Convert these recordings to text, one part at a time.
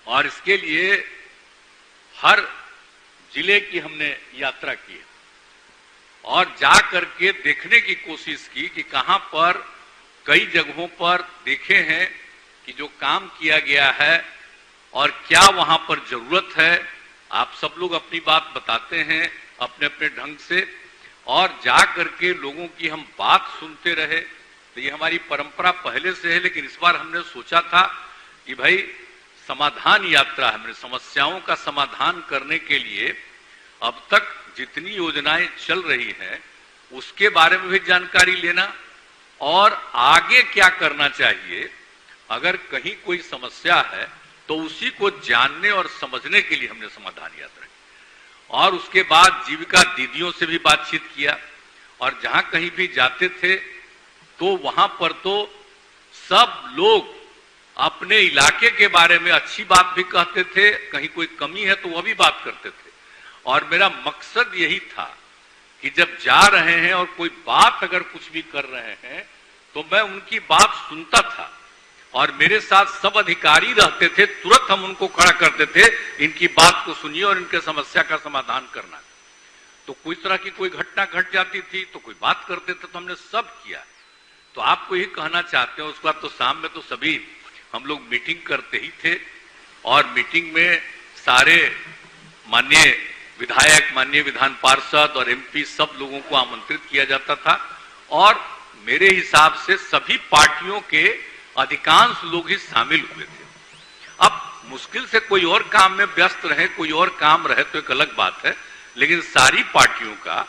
और इसके लिए हर जिले की हमने यात्रा की है और जा करके देखने की कोशिश की कि कहां पर कई जगहों पर देखे हैं कि जो काम किया गया है और क्या वहां पर जरूरत है। आप सब लोग अपनी बात बताते हैं अपने अपने ढंग से और जा करके लोगों की हम बात सुनते रहे। तो ये हमारी परंपरा पहले से है, लेकिन इस बार हमने सोचा था कि भाई समाधान यात्रा, हमने समस्याओं का समाधान करने के लिए अब तक जितनी योजनाएं चल रही हैं उसके बारे में भी जानकारी लेना और आगे क्या करना चाहिए। अगर कहीं कोई समस्या है तो उसी को जानने और समझने के लिए हमने समाधान यात्रा की और उसके बाद जीविका दीदियों से भी बातचीत किया और जहां कहीं भी जाते थे तो वहां पर तो सब लोग अपने इलाके के बारे में अच्छी बात भी कहते थे, कहीं कोई कमी है तो वह भी बात करते थे। और मेरा मकसद यही था कि जब जा रहे हैं और कोई बात अगर कुछ भी कर रहे हैं तो मैं उनकी बात सुनता था और मेरे साथ सब अधिकारी रहते थे, तुरंत हम उनको खड़ा करते थे, इनकी बात को सुनिए और इनके समस्या का समाधान करना। तो कोई तरह की कोई घटना घट जाती थी तो कोई बात करते थे, तो हमने सब किया। तो आपको यही कहना चाहते हैं, उसके बाद तो शाम में तो सभी हम लोग मीटिंग करते ही थे और मीटिंग में सारे माननीय विधायक, माननीय विधान पार्षद और एमपी सब लोगों को आमंत्रित किया जाता था और मेरे हिसाब से सभी पार्टियों के अधिकांश लोग ही शामिल हुए थे। अब मुश्किल से कोई और काम में व्यस्त रहे, कोई और काम रहे तो एक अलग बात है, लेकिन सारी पार्टियों का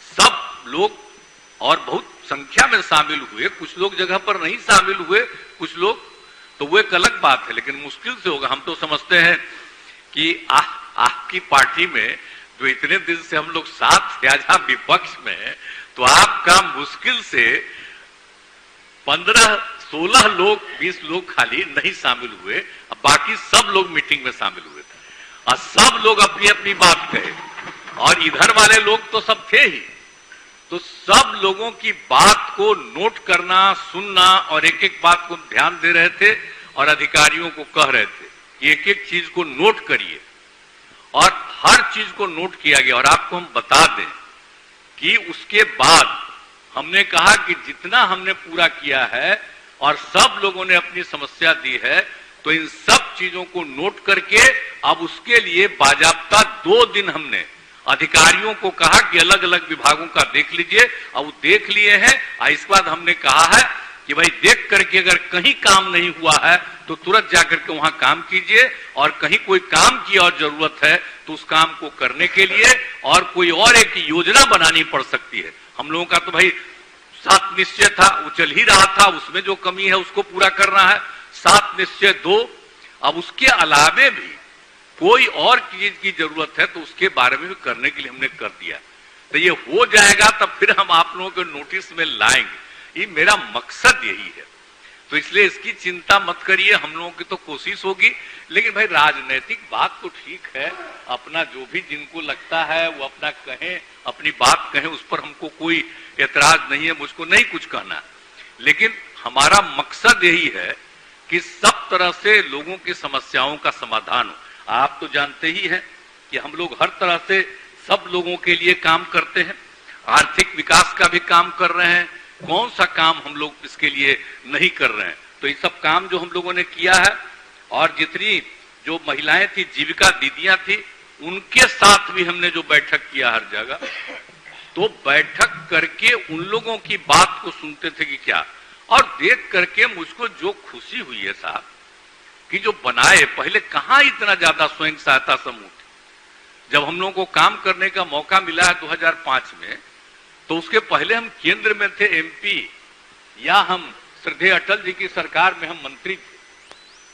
सब लोग और बहुत संख्या में शामिल हुए। कुछ लोग जगह पर नहीं शामिल हुए, कुछ लोग, तो वो एक अलग बात है, लेकिन मुश्किल से होगा। हम तो समझते हैं कि आपकी पार्टी में जो इतने दिन से हम लोग साथ थे, आज विपक्ष में, तो आपका मुश्किल से 15-16 लोग, 20 लोग खाली नहीं शामिल हुए, अब बाकी सब लोग मीटिंग में शामिल हुए थे और सब लोग अपनी अपनी बात कहे और इधर वाले लोग तो सब थे ही। तो सब लोगों की बात को नोट करना, सुनना और एक एक बात को ध्यान दे रहे थे और अधिकारियों को कह रहे थे कि एक एक चीज को नोट करिए और हर चीज को नोट किया गया। और आपको हम बता दें कि उसके बाद हमने कहा कि जितना हमने पूरा किया है और सब लोगों ने अपनी समस्या दी है, तो इन सब चीजों को नोट करके अब उसके लिए बाजाबता 2 दिन हमने अधिकारियों को कहा कि अलग अलग विभागों का देख लीजिए। अब वो देख लिए हैं और इसके बाद हमने कहा है कि भाई देख करके अगर कहीं काम नहीं हुआ है तो तुरंत जाकर के वहां काम कीजिए और कहीं कोई काम की और जरूरत है तो उस काम को करने के लिए और कोई और एक योजना बनानी पड़ सकती है। हम लोगों का तो भाई 7 निश्चय था, वो चल ही रहा था, उसमें जो कमी है उसको पूरा करना है। 7 निश्चय 2, अब उसके अलावे भी कोई और चीज की जरूरत है तो उसके बारे में भी करने के लिए हमने कर दिया। तो ये हो जाएगा तब फिर हम आप लोगों को नोटिस में लाएंगे, ये मेरा मकसद यही है। तो इसलिए इसकी चिंता मत करिए, हम लोगों की तो कोशिश होगी। लेकिन भाई राजनीतिक बात तो ठीक है, अपना जो भी जिनको लगता है वो अपना कहें, अपनी बात कहें, उस पर हमको कोई एतराज नहीं है, मुझको नहीं कुछ कहना। लेकिन हमारा मकसद यही है कि सब तरह से लोगों की समस्याओं का समाधान हो। आप तो जानते ही हैं कि हम लोग हर तरह से सब लोगों के लिए काम करते हैं, आर्थिक विकास का भी काम कर रहे हैं, कौन सा काम हम लोग इसके लिए नहीं कर रहे हैं। तो ये सब काम जो हम लोगों ने किया है और जितनी जो महिलाएं थी, जीविका दीदियां थी, उनके साथ भी हमने जो बैठक किया हर जगह, तो बैठक करके उन लोगों की बात को सुनते थे कि क्या, और देख करके मुझको जो खुशी हुई है साहब कि जो बनाए, पहले कहां इतना ज्यादा स्वयं सहायता समूह थे। जब हम लोगों को काम करने का मौका मिला है 2005 में, तो उसके पहले हम केंद्र में थे एमपी, या हम श्रद्धेय अटल जी की सरकार में हम मंत्री थे।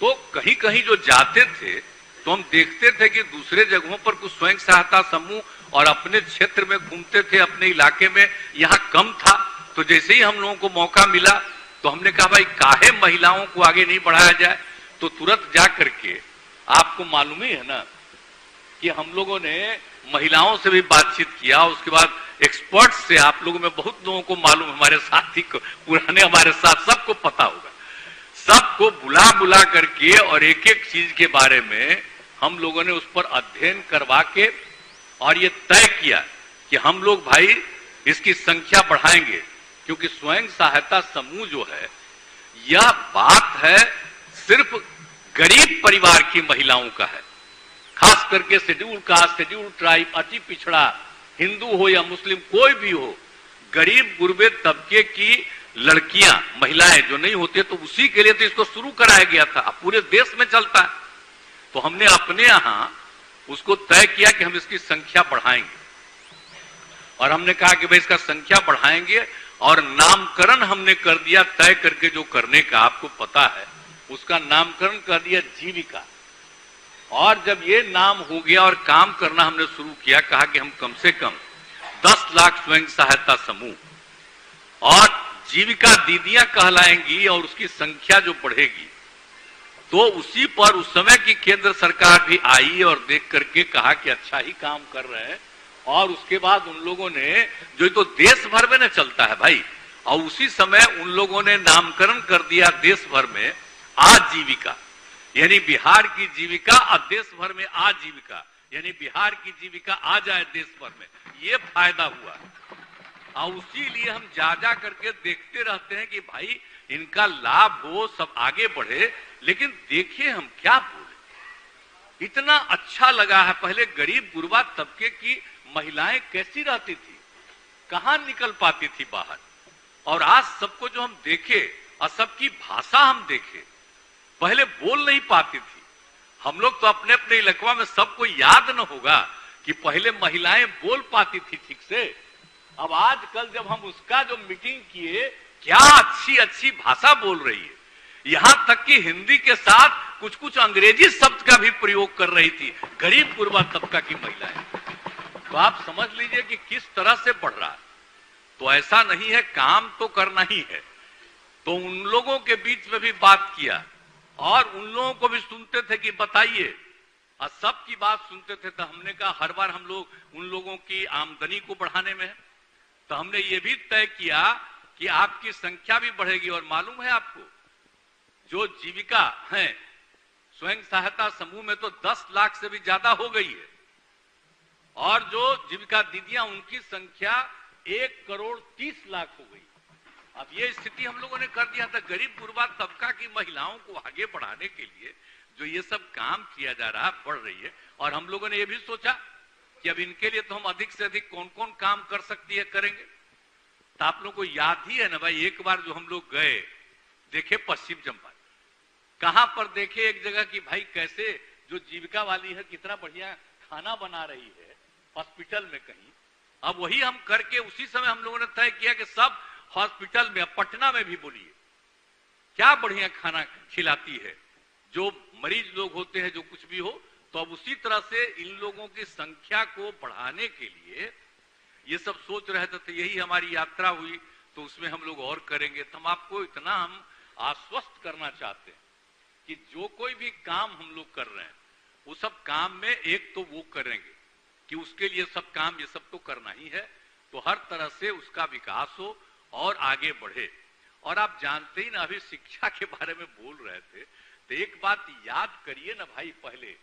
तो कहीं कहीं जो जाते थे तो हम देखते थे कि दूसरे जगहों पर कुछ स्वयं सहायता समूह और अपने क्षेत्र में घूमते थे, अपने इलाके में, यहाँ कम था। तो जैसे ही हम लोगों को मौका मिला तो हमने कहा भाई काहे महिलाओं को आगे नहीं बढ़ाया जाए। तो तुरंत जा करके, आपको मालूम ही है ना कि हम लोगों ने महिलाओं से भी बातचीत किया, उसके बाद एक्सपर्ट से, आप लोगों में बहुत लोगों को मालूम, हमारे साथी को पुराने हमारे साथ सबको पता होगा, सबको बुला बुला करके और एक एक चीज के बारे में हम लोगों ने उस पर अध्ययन करवा के और ये तय किया कि हम लोग भाई इसकी संख्या बढ़ाएंगे, क्योंकि स्वयं सहायता समूह जो है यह बात है सिर्फ गरीब परिवार की महिलाओं का है, खास करके शेड्यूल कास्ट, शेड्यूल ट्राइब, अति पिछड़ा, हिंदू हो या मुस्लिम कोई भी हो, गरीब गुरबे तबके की लड़कियां महिलाएं जो नहीं होती तो उसी के लिए तो इसको शुरू कराया गया था। अब पूरे देश में चलता है, तो हमने अपने यहां उसको तय किया कि हम इसकी संख्या बढ़ाएंगे और हमने कहा कि भाई इसका संख्या बढ़ाएंगे और नामकरण हमने कर दिया तय करके, जो करने का आपको पता है उसका नामकरण कर दिया जीविका। और जब ये नाम हो गया और काम करना हमने शुरू किया, कहा कि हम कम से कम 10 लाख स्वयं सहायता समूह और जीविका दीदियां कहलाएंगी और उसकी संख्या जो बढ़ेगी, तो उसी पर उस समय की केंद्र सरकार भी आई और देख करके कहा कि अच्छा ही काम कर रहे हैं। और उसके बाद उन लोगों ने, जो तो देश भर में न चलता है भाई, और उसी समय उन लोगों ने नामकरण कर दिया देश भर में आजीविका, यानी बिहार की जीविका और देश भर में आजीविका, यानी बिहार की जीविका आ जाए देश भर में, ये फायदा हुआ। और उसी लिए हम जा करके देखते रहते हैं कि भाई इनका लाभ हो, सब आगे बढ़े। लेकिन देखिए हम क्या बोले, इतना अच्छा लगा है। पहले गरीब गुरबा तबके की महिलाएं कैसी रहती थी, कहां निकल पाती थी बाहर, और आज सबको जो हम देखे और सबकी भाषा हम देखे, पहले बोल नहीं पाती थी। हम लोग तो अपने अपने इलाका में सबको याद न होगा कि पहले महिलाएं बोल पाती थी ठीक से। अब आजकल जब हम उसका जो मीटिंग किए, क्या अच्छी अच्छी भाषा बोल रही है, यहां तक कि हिंदी के साथ कुछ कुछ अंग्रेजी शब्द का भी प्रयोग कर रही थी गरीब गुरबा तबका की महिलाएं। तो आप समझ लीजिए कि किस तरह से बढ़ रहा है। तो ऐसा नहीं है, काम तो करना ही है। तो उन लोगों के बीच में भी बात किया और उन लोगों को भी सुनते थे कि बताइए, और सबकी बात सुनते थे। तो हमने कहा हर बार हम लोग उन लोगों की आमदनी को बढ़ाने में है, तो हमने ये भी तय किया कि आपकी संख्या भी बढ़ेगी। और मालूम है आपको, जो जीविका है स्वयं सहायता समूह में तो 10 लाख से भी ज्यादा हो गई है, और जो जीविका दीदियां उनकी संख्या 1,30,00,000 हो गई। अब ये स्थिति हम लोगों ने कर दिया था। गरीब गुरबा तबका की महिलाओं को आगे बढ़ाने के लिए जो ये सब काम किया जा रहा है, बढ़ रही है। और हम लोगों ने ये भी सोचा कि अब इनके लिए तो हम अधिक से अधिक कौन कौन काम कर सकती है करेंगे। तो आप लोगों को याद ही है ना भाई, एक बार जो हम लोग गए, देखे पश्चिम चंपारण, कहां पर देखे एक जगह कि भाई कैसे जो जीविका वाली है कितना बढ़िया खाना बना रही है हॉस्पिटल में कहीं। अब वही हम करके उसी समय हम लोगों ने तय किया कि सब हॉस्पिटल में, पटना में भी बोलिए क्या बढ़िया खाना खिलाती है, जो मरीज लोग होते हैं, जो कुछ भी हो। तो अब उसी तरह से इन लोगों की संख्या को बढ़ाने के लिए ये सब सोच रहे थे। तो यही हमारी यात्रा हुई, तो उसमें हम लोग और करेंगे। तो हम आपको इतना हम आश्वस्त करना चाहते हैं कि जो कोई भी काम हम लोग कर रहे हैं, वो सब काम में एक तो वो करेंगे कि उसके लिए सब काम ये सब तो करना ही है, तो हर तरह से उसका विकास हो और आगे बढ़े। और आप जानते ही ना, अभी शिक्षा के बारे में बोल रहे थे, तो एक बात याद करिए ना भाई, पहले